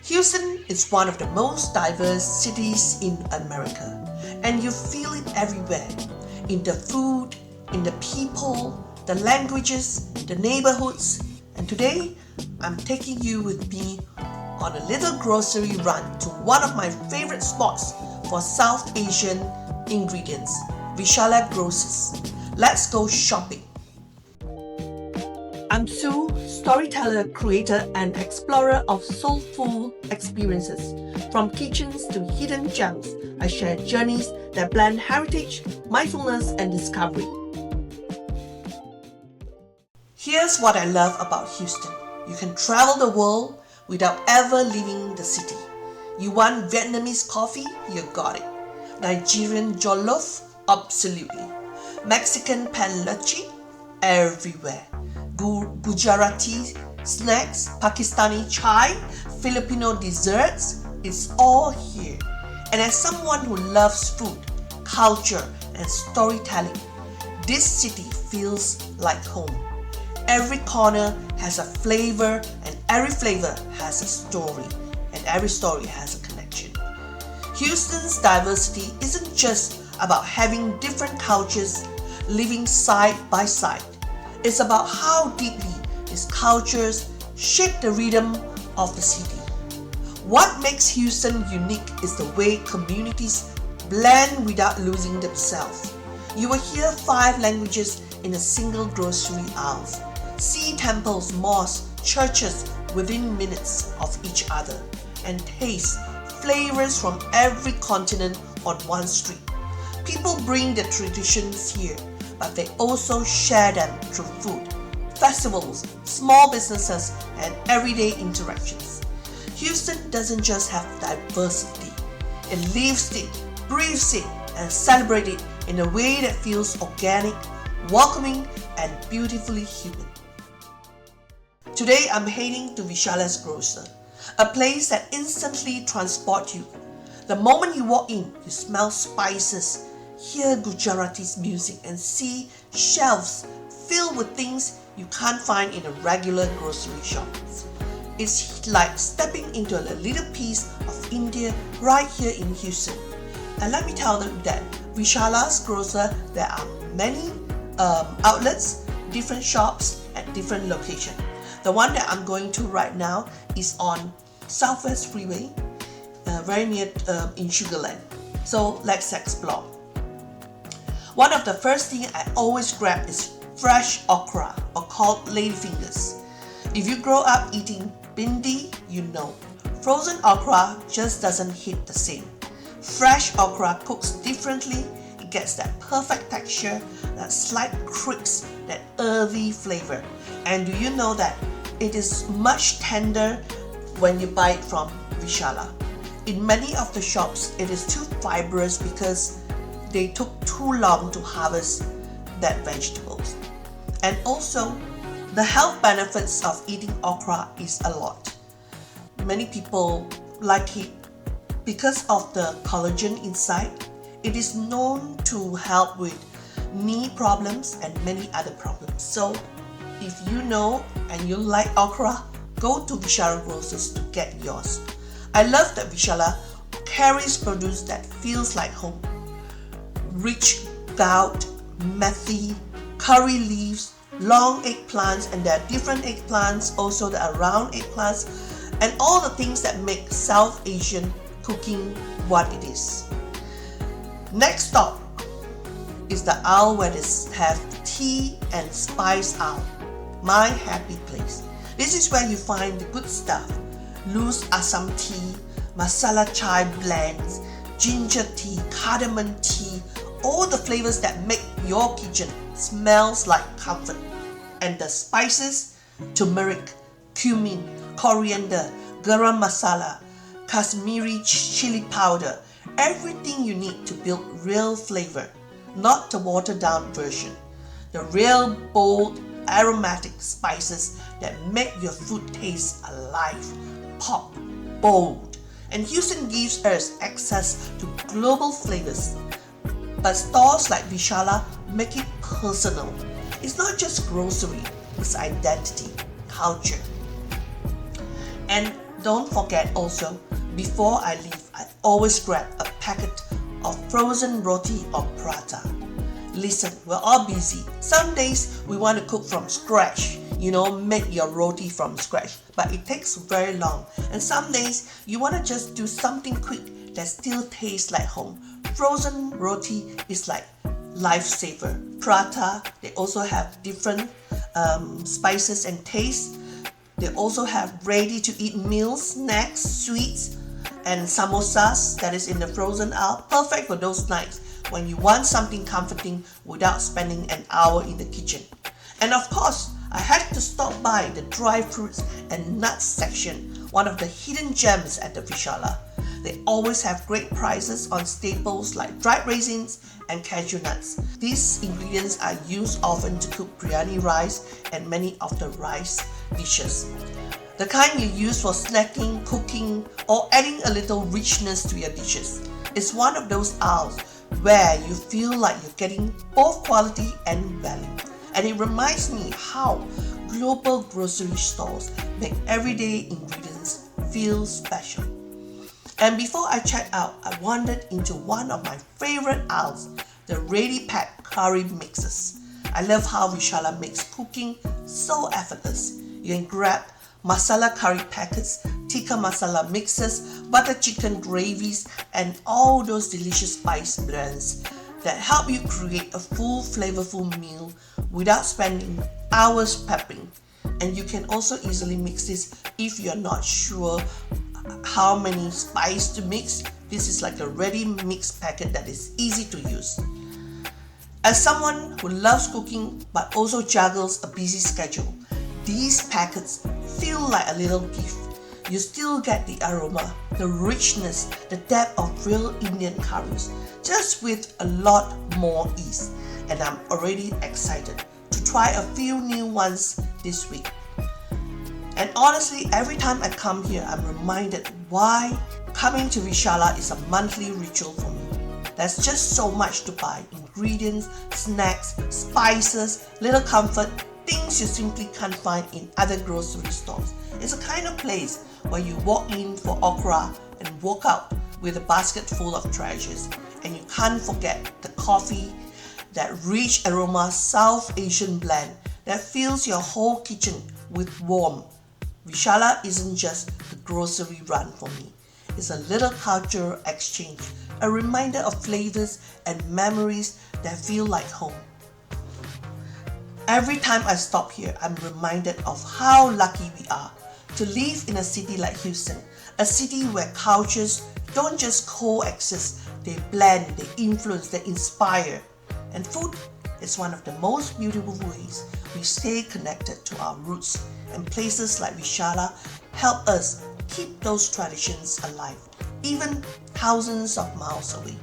Houston is one of the most diverse cities in America, and you feel it everywhere, in the food, in the people, the languages, the neighborhoods. And today, I'm taking you with me on a little grocery run to one of my favorite spots for South Asian ingredients, Vishala Grocers. Let's go shopping. I'm Sue, storyteller, creator, and explorer of soulful experiences. From kitchens to hidden gems, I share journeys that blend heritage, mindfulness, and discovery. Here's what I love about Houston. You can travel the world without ever leaving the city. You want Vietnamese coffee? You got it. Nigerian jollof? Absolutely. Mexican pan leche? Everywhere. Gujarati snacks, Pakistani chai, Filipino desserts, it's all here. And as someone who loves food, culture, and storytelling, this city feels like home. Every corner has a flavor, and every flavor has a story, and every story has a connection. Houston's diversity isn't just about having different cultures living side by side. It's about how deeply these cultures shape the rhythm of the city. What makes Houston unique is the way communities blend without losing themselves. You will hear 5 languages in a single grocery aisle. See temples, mosques, churches within minutes of each other, and taste flavors from every continent on one street. People bring their traditions here, but they also share them through food, festivals, small businesses, and everyday interactions. Houston doesn't just have diversity, it lives it, breathes it, and celebrates it in a way that feels organic, welcoming, and beautifully human. Today I'm heading to Vishala's Grocer, a place that instantly transports you. The moment you walk in, you smell spices, hear Gujarati's music, and see shelves filled with things you can't find in a regular grocery shop. It's like stepping into a little piece of India right here in Houston. And let me tell them that Vishala's Grocer, there are many outlets, different shops at different locations. The one that I'm going to right now is on Southwest Freeway, very near in Sugarland. So let's explore. One of the first things I always grab is fresh okra, or called ladyfingers. If you grow up eating bindi, you know. Frozen okra just doesn't hit the same. Fresh okra cooks differently. It gets that perfect texture, that slight crisp, that earthy flavor. And do you know that it is much tender when you buy it from Vishala? In many of the shops, it is too fibrous because they took too long to harvest that vegetables. And also, the health benefits of eating okra is a lot. Many people like it because of the collagen inside. It is known to help with knee problems and many other problems. So, if you know and you like okra, go to Vishala Grocers to get yours. I love that Vishala carries produce that feels like home. Rich gout, methi, curry leaves, long eggplants, and there are different eggplants, also there are round eggplants, and all the things that make South Asian cooking what it is. Next stop is the aisle where they have tea and spice aisle. My happy place. This is where you find the good stuff. Loose Assam tea, masala chai blends, ginger tea, cardamom tea, all the flavors that make your kitchen smells like comfort. And the spices, turmeric, cumin, coriander, garam masala, Kashmiri chili powder, everything you need to build real flavor, not the watered down version. The real bold, aromatic spices that make your food taste alive, pop, bold. And Houston gives us access to global flavors. But stores like Vishala make it personal. It's not just grocery, it's identity, culture. And Don't forget also, before I leave, I always grab a packet of frozen roti or prata. Listen, we're all busy. Some days we want to cook from scratch, make your roti from scratch, but it takes very long. And some days you want to just do something quick that still tastes like home. Frozen roti is like lifesaver. Prata, they also have different spices and tastes. They also have ready-to-eat meals, snacks, sweets, and samosas that is in the frozen aisle. Perfect for those nights when you want something comforting without spending an hour in the kitchen. And of course, I had to stop by the dry fruits and nuts section, one of the hidden gems at the Vishala. They always have great prices on staples like dried raisins and cashew nuts. These ingredients are used often to cook biryani rice and many of the rice dishes. The kind you use for snacking, cooking, or adding a little richness to your dishes. It's one of those aisles where you feel like you're getting both quality and value. And it reminds me how global grocery stores make everyday ingredients feel special. And before I checked out, I wandered into one of my favorite aisles, the ready-packed curry mixes. I love how Vishala makes cooking so effortless. You can grab masala curry packets, tikka masala mixes, butter chicken gravies, and all those delicious spice blends that help you create a full flavorful meal without spending hours prepping. And you can also easily mix this if you're not sure how many spice to mix. This is like a ready mix packet that is easy to use. As someone who loves cooking but also juggles a busy schedule, these packets feel like a little gift. You still get the aroma, the richness, the depth of real Indian curries, just with a lot more ease. And I'm already excited to try a few new ones this week. And honestly, every time I come here, I'm reminded why coming to Vishala is a monthly ritual for me. There's just so much to buy. Ingredients, snacks, spices, little comfort, things you simply can't find in other grocery stores. It's a kind of place where you walk in for okra and walk out with a basket full of treasures. And you can't forget the coffee, that rich aroma South Asian blend that fills your whole kitchen with warmth. Vishala isn't just the grocery run for me. It's a little cultural exchange, a reminder of flavors and memories that feel like home. Every time I stop here, I'm reminded of how lucky we are to live in a city like Houston, a city where cultures don't just coexist, they blend, they influence, they inspire. And food is one of the most beautiful ways we stay connected to our roots, and places like Vishala help us keep those traditions alive, even thousands of miles away.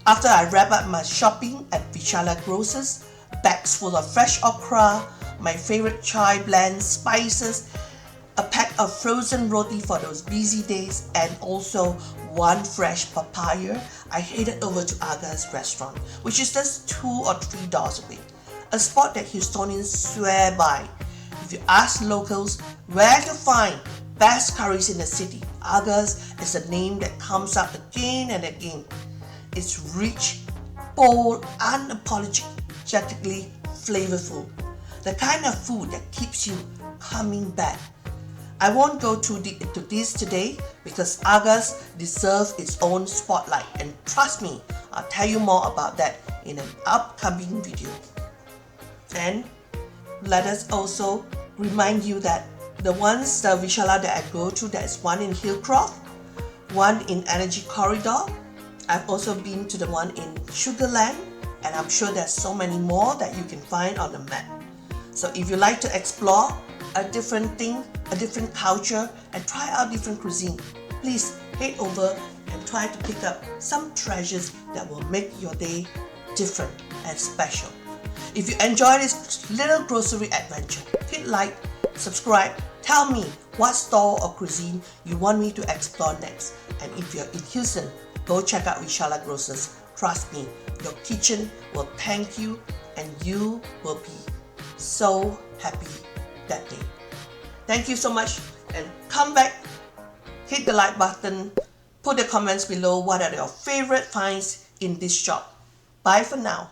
After I wrap up my shopping at Vishala Grocers, bags full of fresh okra, my favorite chai blends, spices, a pack of frozen roti for those busy days, and also one fresh papaya, I headed over to Aga's restaurant, which is just 2 or 3 doors away. A spot that Houstonians swear by. If you ask locals where to find best curries in the city, Aga's is a name that comes up again and again. It's rich, bold, unapologetically flavorful. The kind of food that keeps you coming back. I won't go too deep into this today because Aga's deserves its own spotlight, and trust me, I'll tell you more about that in an upcoming video. And let us also remind you that the Vishala that I go to, there is one in Hillcroft, one in Energy Corridor. I've also been to the one in Sugarland, and I'm sure there's so many more that you can find on the map. So if you like to explore a different thing, a different culture, and try out different cuisine, please head over and try to pick up some treasures that will make your day different and special. If you enjoy this little grocery adventure, hit like, subscribe, tell me what store or cuisine you want me to explore next. And if you're in Houston, go check out Vishala Grocers. Trust me, your kitchen will thank you and you will be so happy that day. Thank you so much, and come back hit the like button, put the comments below what are your favorite finds in this shop. Bye for now.